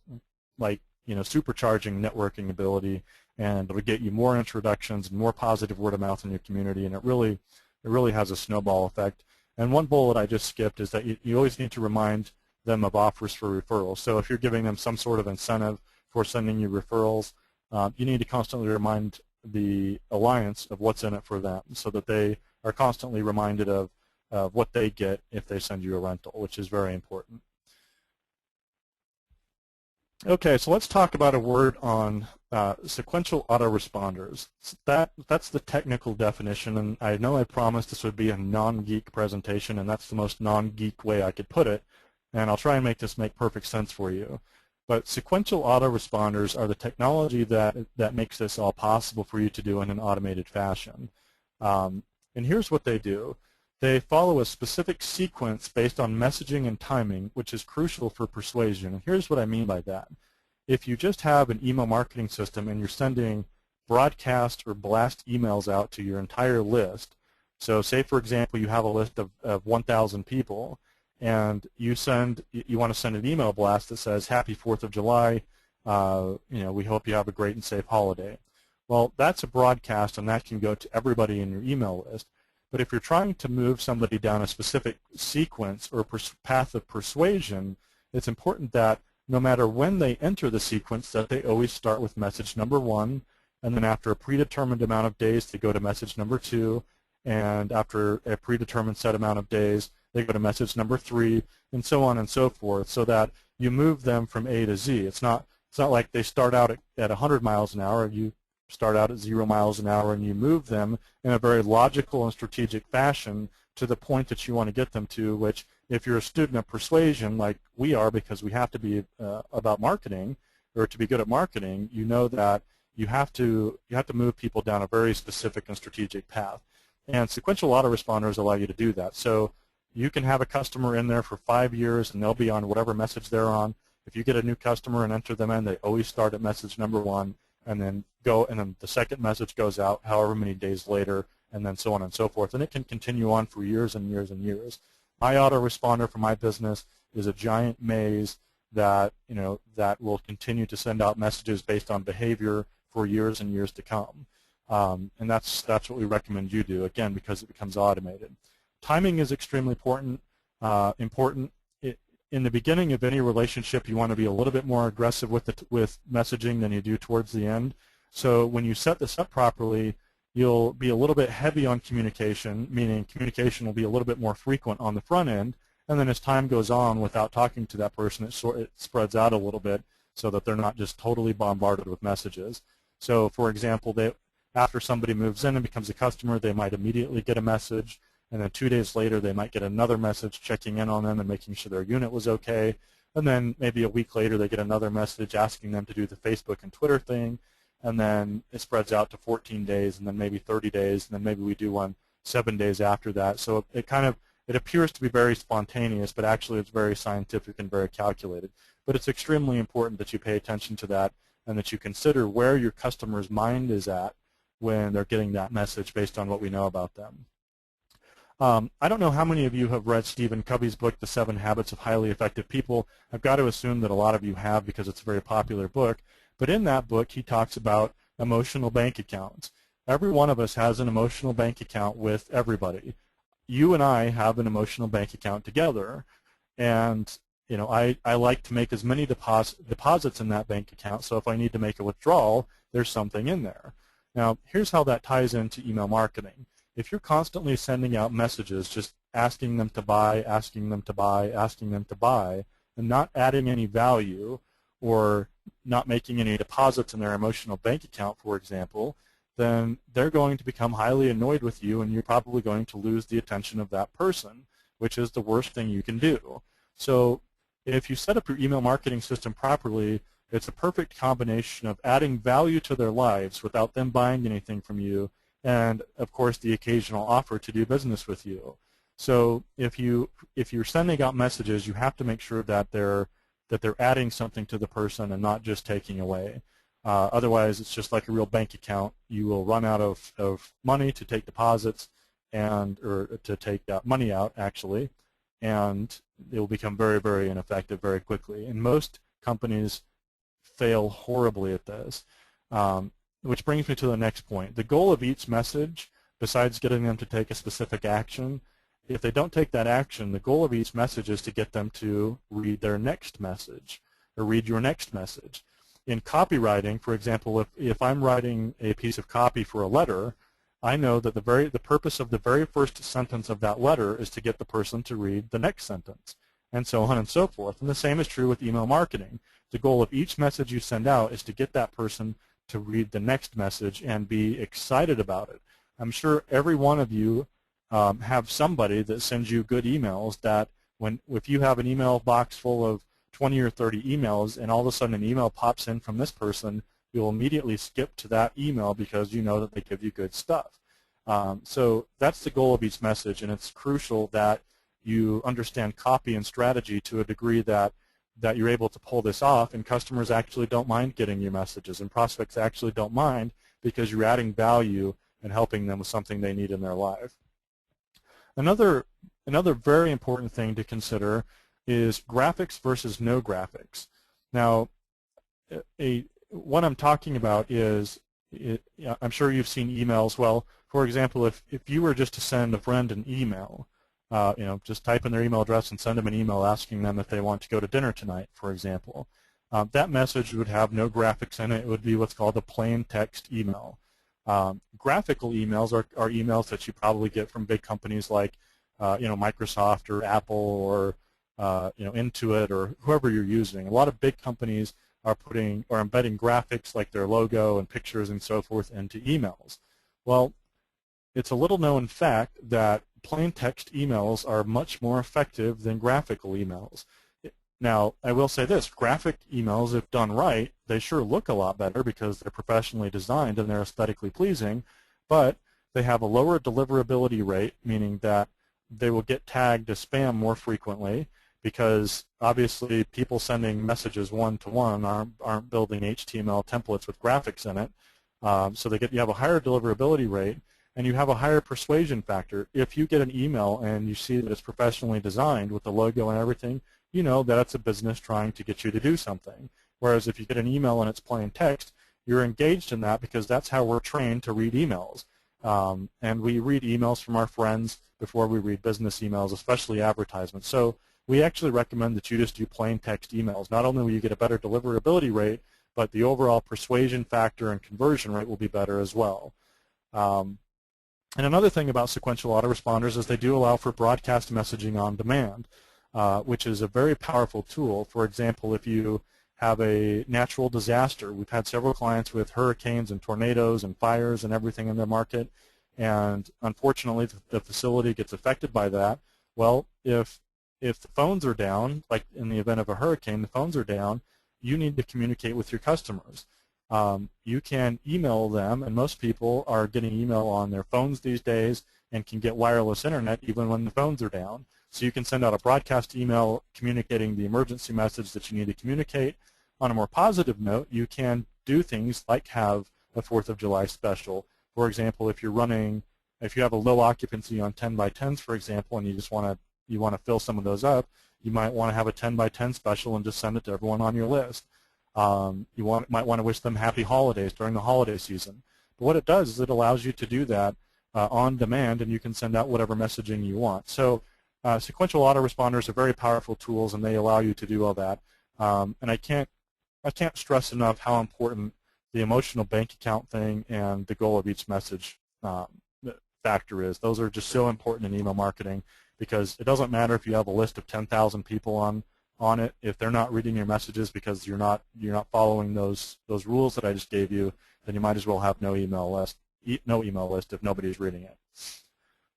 like, supercharging networking ability, and it'll get you more introductions and more positive word of mouth in your community, and it really has a snowball effect. And one bullet I just skipped is that you always need to remind them of offers for referrals. So if you're giving them some sort of incentive for sending you referrals, you need to constantly remind the alliance of what's in it for them so that they are constantly reminded of what they get if they send you a rental, which is very important. Okay, so let's talk about a word on sequential autoresponders. That's the technical definition, and I know I promised this would be a non-geek presentation, and that's the most non-geek way I could put it, and I'll try and make this make perfect sense for you. But sequential autoresponders are the technology that makes this all possible for you to do in an automated fashion. And here's what they do. They follow a specific sequence based on messaging and timing, which is crucial for persuasion. And here's what I mean by that. If you just have an email marketing system and you're sending broadcast or blast emails out to your entire list, so say, for example, you have a list of 1,000 people, and you want to send an email blast that says, Happy 4th of July, we hope you have a great and safe holiday. Well, that's a broadcast, and that can go to everybody in your email list. But if you're trying to move somebody down a specific sequence or path of persuasion, it's important that no matter when they enter the sequence, that they always start with message number 1, and then after a predetermined amount of days, they go to message number 2, and after a predetermined set amount of days, they go to message number 3, and so on and so forth, so that you move them from A to Z. It's not like they start out at 100 miles an hour. You start out at 0 miles an hour, and you move them in a very logical and strategic fashion to the point that you want to get them to, which if you're a student of persuasion like we are, because we have to be about marketing, or to be good at marketing, you know that you have to move people down a very specific and strategic path. And sequential autoresponders allow you to do that. So you can have a customer in there for 5 years, and they'll be on whatever message they're on. If you get a new customer and enter them in, they always start at message number 1, and then the second message goes out however many days later, and then so on and so forth. And it can continue on for years and years and years. My autoresponder for my business is a giant maze that will continue to send out messages based on behavior for years and years to come. And that's what we recommend you do, again, because it becomes automated. Timing is extremely important. In the beginning of any relationship, you want to be a little bit more aggressive with messaging than you do towards the end. So when you set this up properly, you'll be a little bit heavy on communication, meaning communication will be a little bit more frequent on the front end, and then as time goes on without talking to that person, it spreads out a little bit so that they're not just totally bombarded with messages. So for example, after somebody moves in and becomes a customer, they might immediately get a message, and then 2 days later they might get another message checking in on them and making sure their unit was okay, and then maybe a week later they get another message asking them to do the Facebook and Twitter thing, and then it spreads out to 14 days, and then maybe 30 days, and then maybe we do one 7 days after that. So it appears to be very spontaneous, but actually it's very scientific and very calculated. But it's extremely important that you pay attention to that and that you consider where your customer's mind is at when they're getting that message based on what we know about them. I don't know how many of you have read Stephen Covey's book, The 7 Habits of Highly Effective People. I've got to assume that a lot of you have because it's a very popular book. But in that book, he talks about emotional bank accounts. Every one of us has an emotional bank account with everybody. You and I have an emotional bank account together. And I like to make as many deposits in that bank account, so if I need to make a withdrawal, there's something in there. Now, here's how that ties into email marketing. If you're constantly sending out messages just asking them to buy, asking them to buy, asking them to buy, and not adding any value or not making any deposits in their emotional bank account, for example, then they're going to become highly annoyed with you, and you're probably going to lose the attention of that person, which is the worst thing you can do. So if you set up your email marketing system properly, it's a perfect combination of adding value to their lives without them buying anything from you, and of course the occasional offer to do business with you. So if you're sending out messages, you have to make sure that they're adding something to the person and not just taking away. Otherwise, it's just like a real bank account. You will run out of money to take deposits or to take money out, actually, and it will become very, very ineffective very quickly. And most companies fail horribly at this, which brings me to the next point. The goal of each message, besides getting them to take a specific action, if they don't take that action, the goal of each message is to get them to read their next message or read your next message. In copywriting, for example, if I'm writing a piece of copy for a letter, I know that the purpose of the very first sentence of that letter is to get the person to read the next sentence, and so on and so forth. And the same is true with email marketing. The goal of each message you send out is to get that person to read the next message and be excited about it. I'm sure every one of you have somebody that sends you good emails that if you have an email box full of 20 or 30 emails and all of a sudden an email pops in from this person, you'll immediately skip to that email because you know that they give you good stuff. So that's the goal of each message, and it's crucial that you understand copy and strategy to a degree that you're able to pull this off, and customers actually don't mind getting your messages, and prospects actually don't mind because you're adding value and helping them with something they need in their life. Another very important thing to consider is graphics versus no graphics. Now, what I'm talking about is, I'm sure you've seen emails. Well, for example, if you were just to send a friend an email, just type in their email address and send them an email asking them if they want to go to dinner tonight, for example, that message would have no graphics in it. It would be what's called a plain text email. Graphical emails are emails that you probably get from big companies like Microsoft or Apple or Intuit or whoever you're using. A lot of big companies are embedding graphics like their logo and pictures and so forth into emails. Well, it's a little known fact that plain text emails are much more effective than graphical emails. Now, I will say this, graphic emails, if done right, they sure look a lot better because they're professionally designed and they're aesthetically pleasing, but they have a lower deliverability rate, meaning that they will get tagged as spam more frequently because obviously people sending messages one-to-one aren't building HTML templates with graphics in it. So you have a higher deliverability rate, and you have a higher persuasion factor. If you get an email and you see that it's professionally designed with the logo and everything, you know that it's a business trying to get you to do something. Whereas if you get an email and it's plain text, you're engaged in that because that's how we're trained to read emails. And we read emails from our friends before we read business emails, especially advertisements. So we actually recommend that you just do plain text emails. Not only will you get a better deliverability rate, but the overall persuasion factor and conversion rate will be better as well. And another thing about sequential autoresponders is they do allow for broadcast messaging on demand, which is a very powerful tool. For example, if you have a natural disaster, we've had several clients with hurricanes and tornadoes and fires and everything in their market, and unfortunately the facility gets affected by that. Well, if the phones are down, like in the event of a hurricane, the phones are down, you need to communicate with your customers. You can email them, and most people are getting email on their phones these days and can get wireless internet even when the phones are down. So you can send out a broadcast email communicating the emergency message that you need to communicate. On a more positive note, you can do things like have a 4th of July special. For example, if you have a low occupancy on 10 by 10s, for example, and you want to fill some of those up, you might want to have a 10 by 10 special and just send it to everyone on your list. Might want to wish them happy holidays during the holiday season. But what it does is it allows you to do that on demand, and you can send out whatever messaging you want. So sequential autoresponders are very powerful tools, and they allow you to do all that. And I can't stress enough how important the emotional bank account thing and the goal of each message factor is. Those are just so important in email marketing, because it doesn't matter if you have a list of 10,000 people on it. If they're not reading your messages because you're not following those rules that I just gave you, then you might as well have no email list if nobody's reading it.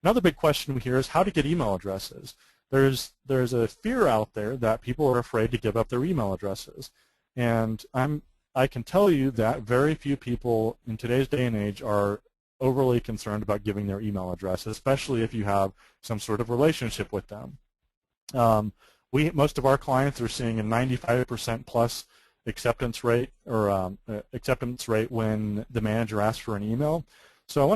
Another big question we hear is how to get email addresses. There's a fear out there that people are afraid to give up their email addresses, and I can tell you that very few people in today's day and age are overly concerned about giving their email address, especially if you have some sort of relationship with them. Most of our clients are seeing a 95% plus acceptance rate when the manager asks for an email. So I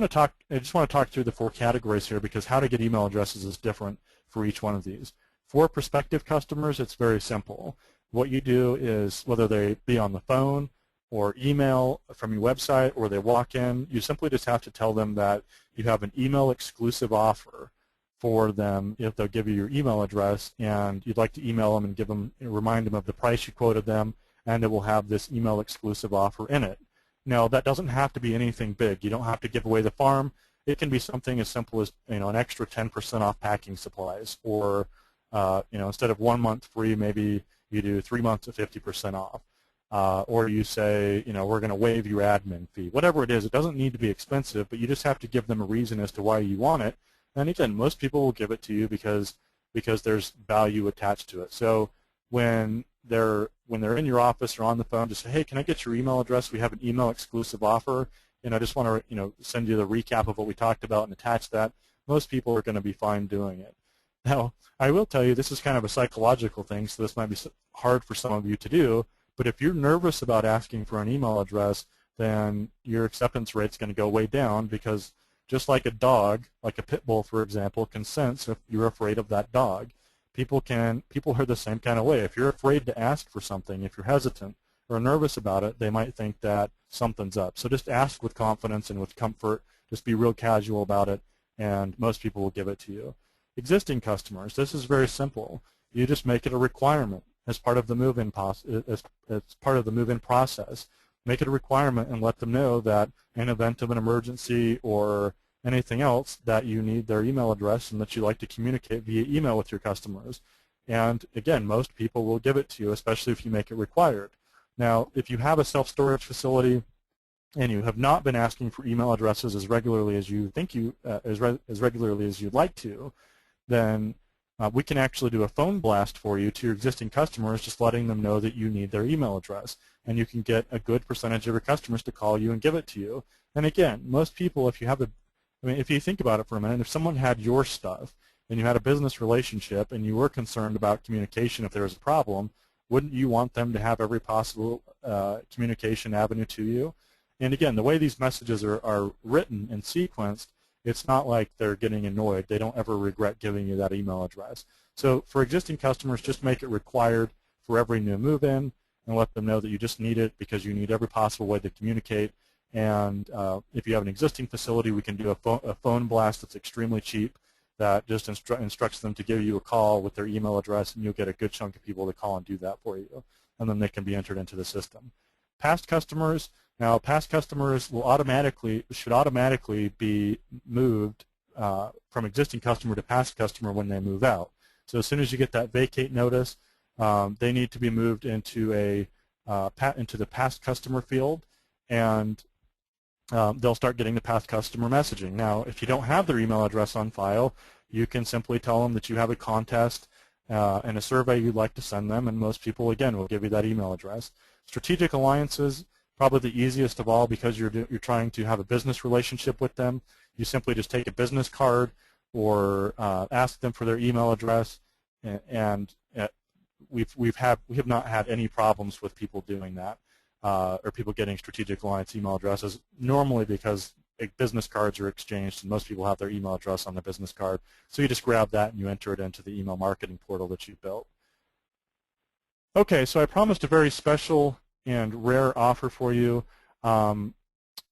just want to talk through the 4 categories here, because how to get email addresses is different for each one of these. For prospective customers, it's very simple. What you do is, whether they be on the phone or email from your website or they walk in, you simply just have to tell them that you have an email exclusive offer for them if they'll give you your email address, and you'd like to email them and remind them of the price you quoted them, and it will have this email exclusive offer in it. Now, that doesn't have to be anything big. You don't have to give away the farm. It can be something as simple as an extra 10% off packing supplies, or instead of 1 month free, maybe you do 3 months at 50% off. Or you say, we're going to waive your admin fee. Whatever it is, it doesn't need to be expensive, but you just have to give them a reason as to why you want it. And again, most people will give it to you because there's value attached to it. So when they're in your office or on the phone, just say, hey, can I get your email address? We have an email exclusive offer, and I just want to send you the recap of what we talked about and attach that. Most people are going to be fine doing it. Now, I will tell you, this is kind of a psychological thing, so this might be hard for some of you to do, but if you're nervous about asking for an email address, then your acceptance rate's going to go way down, because just like a dog, like a pit bull, for example, can sense if you're afraid of that dog. People are the same kind of way. If you're afraid to ask for something, if you're hesitant or nervous about it, they might think that something's up. So just ask with confidence and with comfort. Just be real casual about it, and most people will give it to you. Existing customers, this is very simple. You just make it a requirement as part of the move-in process. Make it a requirement and let them know that in event of an emergency or anything else, that you need their email address and that you like to communicate via email with your customers. And again, most people will give it to you, especially if you make it required. Now, if you have a self-storage facility and you have not been asking for email addresses as regularly as you think as regularly as you'd like to, then we can actually do a phone blast for you to your existing customers, just letting them know that you need their email address. And you can get a good percentage of your customers to call you and give it to you. And again, most people, if you think about it for a minute, if someone had your stuff and you had a business relationship and you were concerned about communication if there was a problem, wouldn't you want them to have every possible communication avenue to you? And again, the way these messages are written and sequenced, it's not like they're getting annoyed. They don't ever regret giving you that email address. So for existing customers, just make it required for every new move-in. and let them know that you just need it because you need every possible way to communicate. And if you have an existing facility, we can do a phone blast that's extremely cheap that just instructs them to give you a call with their email address, and you'll get a good chunk of people to call and do that for you, and then they can be entered into the system. Past customers, now past customers should automatically be moved from existing customer to past customer when they move out. So as soon as you get that vacate notice, they need to be moved into the past customer field, and they'll start getting the past customer messaging. Now, if you don't have their email address on file, you can simply tell them that you have a contest and a survey you'd like to send them, and most people, again, will give you that email address. Strategic alliances, probably the easiest of all because you're trying to have a business relationship with them. You simply just take a business card or ask them for their email address, and we have not had any problems with people doing that. Or people getting strategic alliance email addresses, normally because business cards are exchanged and most people have their email address on their business card. So you just grab that and you enter it into the email marketing portal that you built. Okay, so I promised a very special and rare offer for you.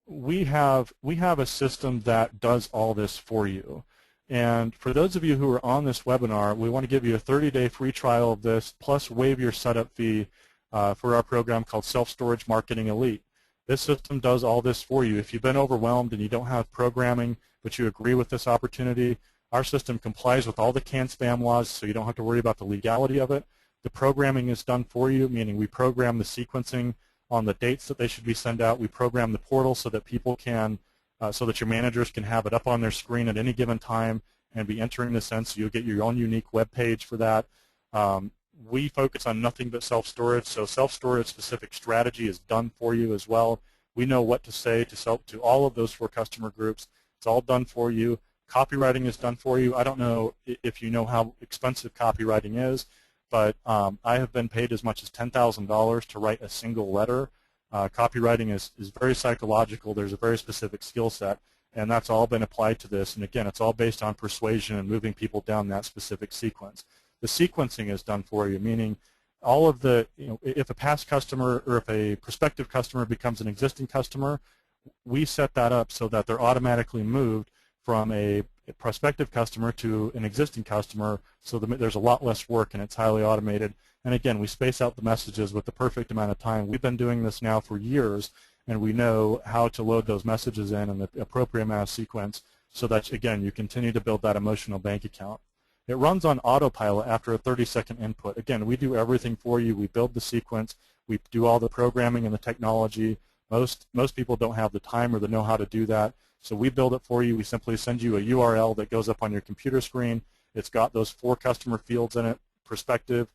We have a system that does all this for you. And for those of you who are on this webinar, we want to give you a 30-day free trial of this, plus waive your setup fee for our program called Self-Storage Marketing Elite. This system does all this for you. If you've been overwhelmed and you don't have programming, but you agree with this opportunity, our system complies with all the CAN-SPAM laws, so you don't have to worry about the legality of it. The programming is done for you, meaning we program the sequencing on the dates that they should be sent out. We program the portal so that people can, so that your managers can have it up on their screen at any given time and be entering this in, so you'll get your own unique web page for that. We focus on nothing but self-storage, so self-storage specific strategy is done for you as well. We know what to say to all of those 4 customer groups. It's all done for you. Copywriting is done for you. I don't know if you know how expensive copywriting is, but I have been paid as much as $10,000 to write a single letter. Copywriting is very psychological. There's a very specific skill set, and that's all been applied to this. And again, it's all based on persuasion and moving people down that specific sequence. The sequencing is done for you, meaning all of the, if a past customer or if a prospective customer becomes an existing customer, we set that up so that they're automatically moved from a prospective customer to an existing customer, so there's a lot less work and it's highly automated. And again, we space out the messages with the perfect amount of time. We've been doing this now for years, and we know how to load those messages in the appropriate amount of sequence so that, again, you continue to build that emotional bank account. It runs on autopilot after a 30-second input. Again, we do everything for you. We build the sequence. We do all the programming and the technology. Most people don't have the time or the know-how to do that, so we build it for you. We simply send you a URL that goes up on your computer screen. It's got those 4 customer fields in it: prospective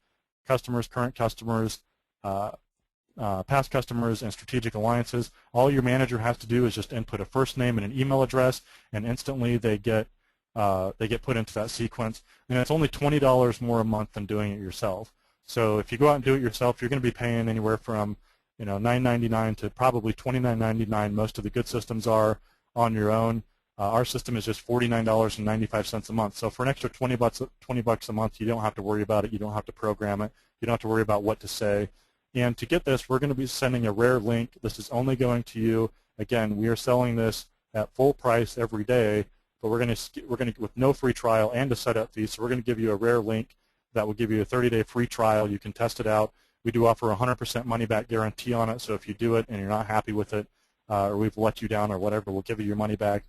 customers, current customers, past customers, and strategic alliances. All your manager has to do is just input a first name and an email address, and instantly they get put into that sequence. And it's only $20 more a month than doing it yourself. So if you go out and do it yourself, you're going to be paying anywhere from $9.99 to probably $29.99. Most of the good systems are on your own. Our system is just $49.95 a month. So for an extra $20 a month, you don't have to worry about it. You don't have to program it. You don't have to worry about what to say. And to get this, we're going to be sending a rare link. This is only going to you. Again, we are selling this at full price every day, but we're going to with no free trial and a setup fee. So we're going to give you a rare link that will give you a 30-day free trial. You can test it out. We do offer a 100% money-back guarantee on it. So if you do it and you're not happy with it, or we've let you down or whatever, we'll give you your money back.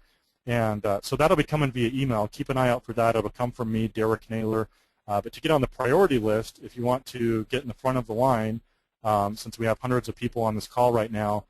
And so that'll be coming via email. Keep an eye out for that. It'll come from me, Derek Naylor. But to get on the priority list, if you want to get in the front of the line, since we have hundreds of people on this call right now,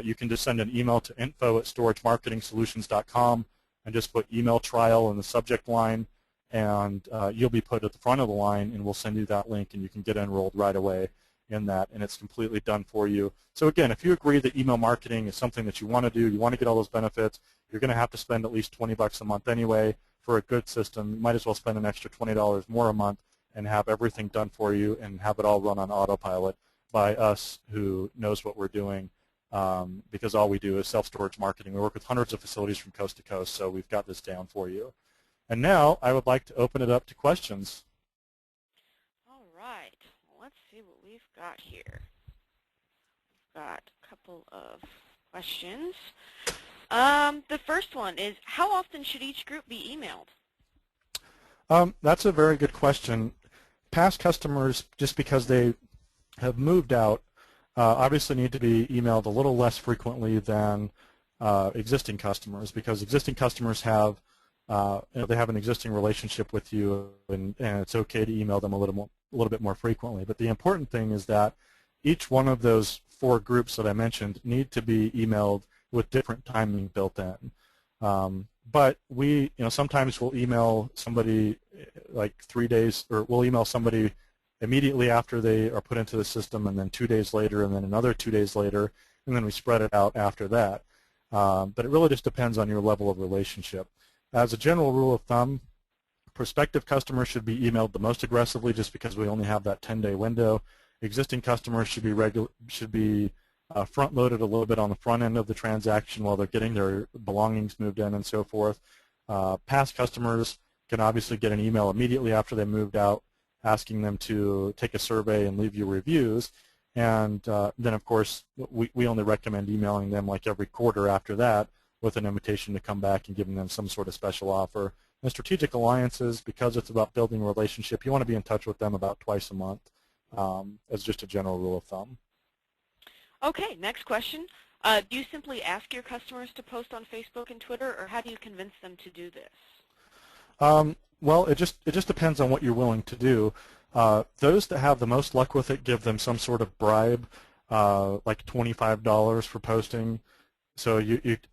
you can just send an email to info@storagemarketingsolutions.com and just put email trial in the subject line, and you'll be put at the front of the line, and we'll send you that link, and you can get enrolled right away in that, and it's completely done for you. So again, if you agree that email marketing is something that you want to do, you want to get all those benefits, you're going to have to spend at least $20 a month anyway for a good system. You might as well spend an extra $20 more a month and have everything done for you and have it all run on autopilot by us who knows what we're doing, because all we do is self-storage marketing. We work with hundreds of facilities from coast to coast, so we've got this down for you. And now I would like to open it up to questions. All right. Let's see what we've got here. got a couple of questions. The first one is, how often should each group be emailed? That's a very good question. Past customers, just because they have moved out, obviously need to be emailed a little less frequently than existing customers, because existing customers have they have an existing relationship with you, and it's okay to email them a little bit more frequently. But the important thing is that each one of those 4 groups that I mentioned need to be emailed with different timing built in. But we, sometimes we'll email somebody like 3 days, or we'll email somebody immediately after they are put into the system, and then 2 days later, and then another 2 days later, and then we spread it out after that. But it really just depends on your level of relationship. As a general rule of thumb, prospective customers should be emailed the most aggressively, just because we only have that 10-day window. Existing customers should be front-loaded a little bit on the front end of the transaction while they're getting their belongings moved in and so forth. Past customers can obviously get an email immediately after they moved out, asking them to take a survey and leave you reviews. And then, of course, we only recommend emailing them like every quarter after that, with an invitation to come back and giving them some sort of special offer. And strategic alliances, because it's about building a relationship, you want to be in touch with them about twice a month, as just a general rule of thumb. Okay, next question. Do you simply ask your customers to post on Facebook and Twitter, or how do you convince them to do this? Well, it just depends on what you're willing to do. Those that have the most luck with it, give them some sort of bribe, like $25 for posting. So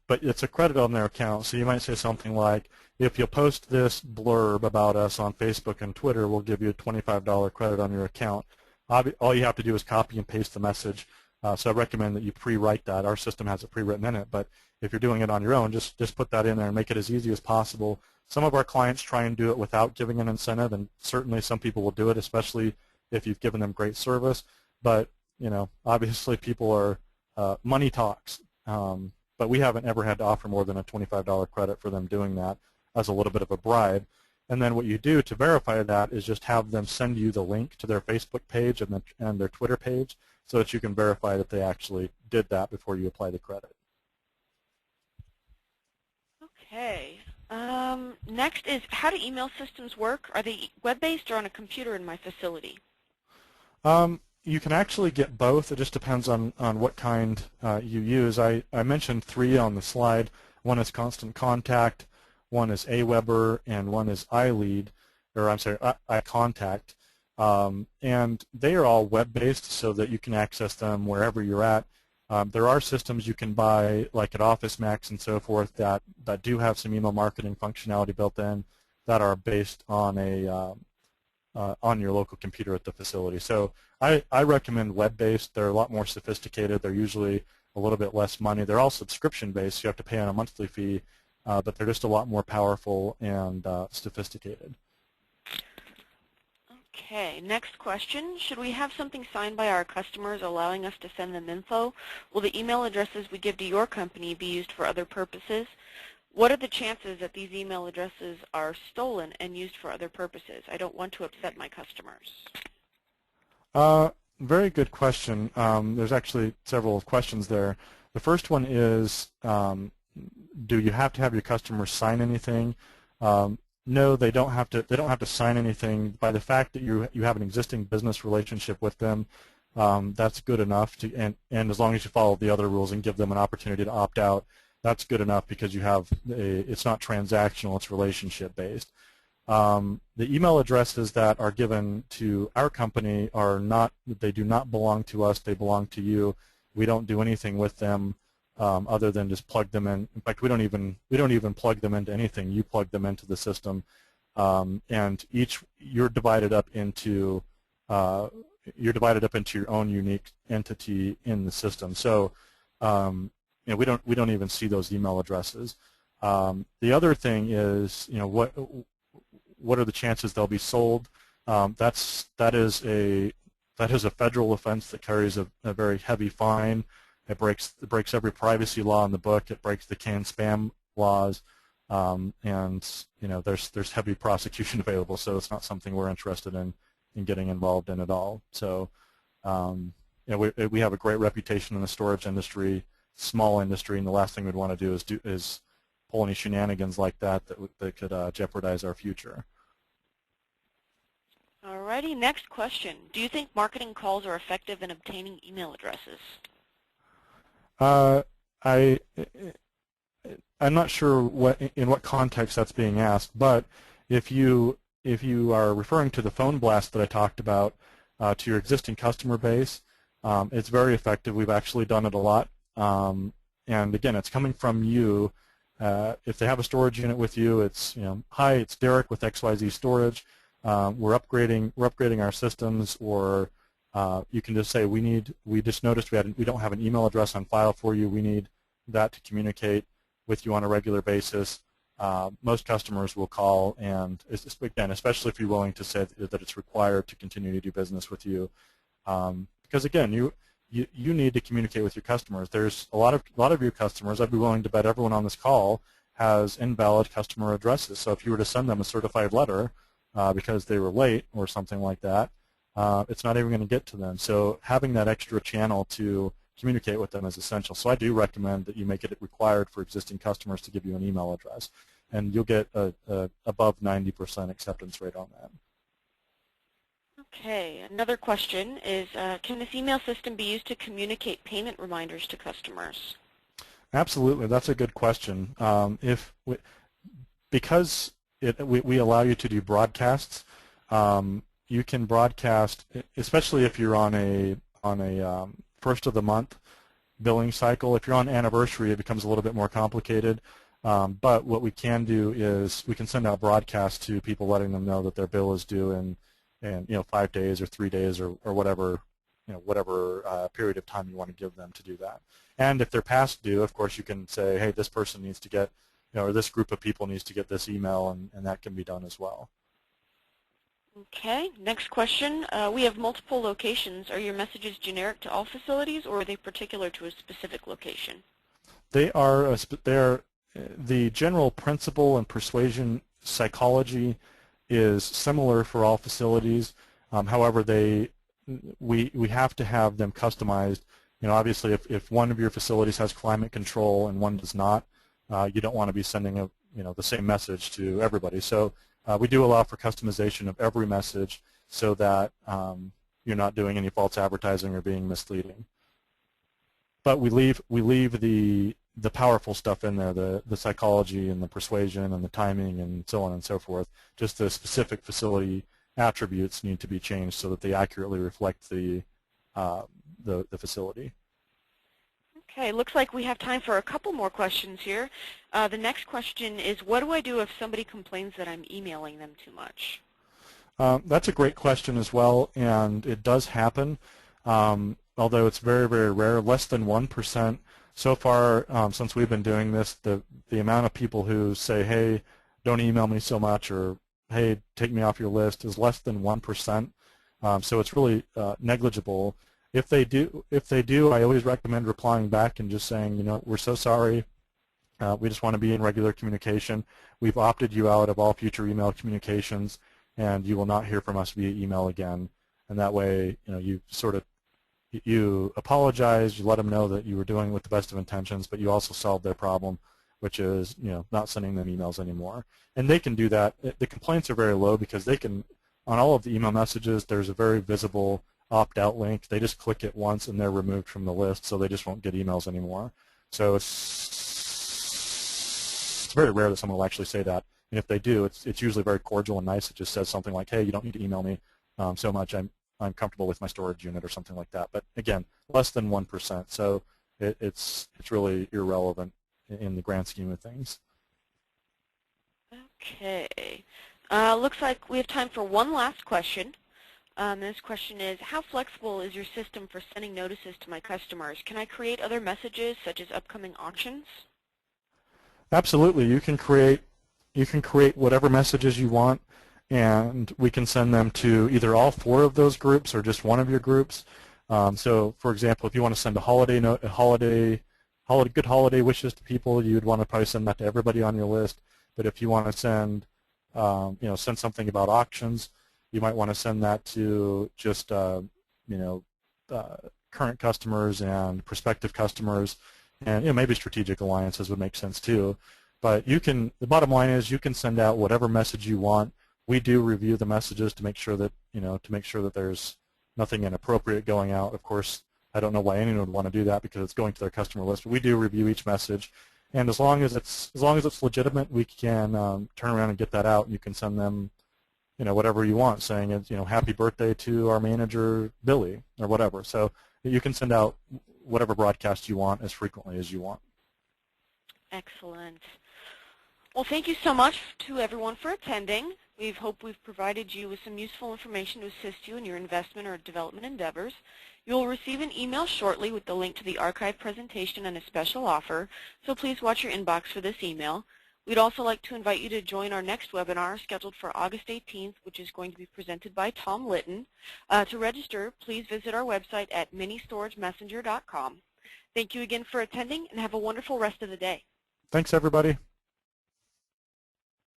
but it's a credit on their account. So you might say something like, if you post this blurb about us on Facebook and Twitter, we'll give you a $25 credit on your account. All you have to do is copy and paste the message. So I recommend that you pre-write that. Our system has it pre-written in it, but if you're doing it on your own, just put that in there and make it as easy as possible. Some of our clients try and do it without giving an incentive, and certainly some people will do it, especially if you've given them great service. But obviously people are money talks. But we haven't ever had to offer more than a $25 credit for them doing that as a little bit of a bribe. And then what you do to verify that is just have them send you the link to their Facebook page and their Twitter page, so that you can verify that they actually did that before you apply the credit. Okay. Next is, how do email systems work? Are they web-based or on a computer in my facility? You can actually get both. It just depends on what kind you use. I mentioned 3 on the slide. One is Constant Contact, one is Aweber, and one is iLead, or I'm sorry, iContact. And they are all web-based, so that you can access them wherever you're at. There are systems you can buy, like at Office Max and so forth, that do have some email marketing functionality built in, that are based on on your local computer at the facility. So I recommend web-based. They're a lot more sophisticated. They're usually a little bit less money. They're all subscription-based, so you have to pay on a monthly fee, but they're just a lot more powerful and sophisticated. Okay, next question. Should we have something signed by our customers allowing us to send them info? Will the email addresses we give to your company be used for other purposes? What are the chances that these email addresses are stolen and used for other purposes? I don't want to upset my customers. Very good question. There's actually several questions there. The first one is, do you have to have your customers sign anything? No, they don't have to. They don't have to sign anything. By the fact that you have an existing business relationship with them, that's good enough. And as long as you follow the other rules and give them an opportunity to opt out, that's good enough, because you have it's not transactional, it's relationship based. The email addresses that are given to our company are not, they do not belong to us, they belong to you. We don't do anything with them other than just plug them in. In fact, we don't even plug them into anything. You plug them into the system, and you're divided up into your own unique entity in the system. So we don't even see those email addresses. The other thing is, what are the chances they'll be sold? That is a federal offense that carries a very heavy fine. It breaks every privacy law in the book. It breaks the canned spam laws, and there's heavy prosecution available. So it's not something we're interested in getting involved in at all. So we have a great reputation in the storage industry, small industry, and the last thing we'd want to do is pull any shenanigans like that that could jeopardize our future. Alrighty, next question. Do you think marketing calls are effective in obtaining email addresses? I'm not sure in what context that's being asked, but if you are referring to the phone blast that I talked about to your existing customer base, it's very effective. We've actually done it a lot, and again, it's coming from you. If they have a storage unit with you, it's hi, it's Derek with XYZ Storage. We're upgrading our systems, or you can just say we just noticed we don't have an email address on file for you. We need that to communicate with you on a regular basis. Most customers will call, and again, especially if you're willing to say that it's required to continue to do business with you, because again, you need to communicate with your customers. There's a lot of your customers. I'd be willing to bet everyone on this call has invalid customer addresses. So if you were to send them a certified letter because they were late or something like that, it's not even going to get to them. So having that extra channel to communicate with them is essential. So I do recommend that you make it required for existing customers to give you an email address, and you'll get a above 90% acceptance rate on that. Okay, another question is, can this email system be used to communicate payment reminders to customers? Absolutely, that's a good question. Because we allow you to do broadcasts, you can broadcast, especially if you're on a first of the month billing cycle. If you're on anniversary, it becomes a little bit more complicated. But what we can do is we can send out broadcasts to people, letting them know that their bill is due in 5 days or 3 days or whatever period of time you want to give them to do that. And if they're past due, of course, you can say, hey, this person needs to get, or this group of people needs to get this email, and that can be done as well. Okay, next question. We have multiple locations. Are your messages generic to all facilities, or are they particular to a specific location? They are the general principle and persuasion psychology is similar for all facilities. However, we have to have them customized. Obviously, if one of your facilities has climate control and one does not, you don't want to be sending the same message to everybody. So we do allow for customization of every message so that you're not doing any false advertising or being misleading. But we leave the powerful stuff in there, the psychology and the persuasion and the timing and so on and so forth. Just the specific facility attributes need to be changed so that they accurately reflect the facility. Okay, looks like we have time for a couple more questions here. The next question is, what do I do if somebody complains that I'm emailing them too much? That's a great question as well, and it does happen, although it's very, very rare, less than 1%. So far, since we've been doing this, the amount of people who say, hey, don't email me so much, or hey, take me off your list, is less than 1%. So it's really negligible. If they do, I always recommend replying back and just saying, we're so sorry. We just want to be in regular communication. We've opted you out of all future email communications, and you will not hear from us via email again. And that way, you apologize, you let them know that you were doing it with the best of intentions, but you also solved their problem, which is not sending them emails anymore. And they can do that. The complaints are very low because they can, on all of the email messages, there's a very visible opt-out link. They just click it once and they're removed from the list, so they just won't get emails anymore. So it's very rare that someone will actually say that. And if they do, it's usually very cordial and nice. It just says something like, hey, you don't need to email me so much. I'm comfortable with my storage unit or something like that. But again, less than 1%. So it's really irrelevant in the grand scheme of things. Okay. Looks like we have time for one last question. This question is, how flexible is your system for sending notices to my customers? Can I create other messages such as upcoming auctions? Absolutely. You can create whatever messages you want, and we can send them to either all 4 of those groups or just one of your groups. So, for example, if you want to send good holiday wishes to people, you would want to probably send that to everybody on your list. But if you want to send something about auctions, you might want to send that to just current customers and prospective customers, and maybe strategic alliances would make sense too. But the bottom line is you can send out whatever message you want. We do review the messages to make sure that there's nothing inappropriate going out. Of course, I don't know why anyone would want to do that because it's going to their customer list. But we do review each message, and as long as it's legitimate, we can turn around and get that out, and you can send them, whatever you want, saying it's, happy birthday to our manager Billy or whatever. So you can send out whatever broadcast you want as frequently as you want. Excellent. Well, thank you so much to everyone for attending. We hope we've provided you with some useful information to assist you in your investment or development endeavors. You will receive an email shortly with the link to the archive presentation and a special offer, so please watch your inbox for this email. We'd also like to invite you to join our next webinar scheduled for August 18th, which is going to be presented by Tom Litton. To register, please visit our website at ministoragemessenger.com. Thank you again for attending, and have a wonderful rest of the day. Thanks, everybody.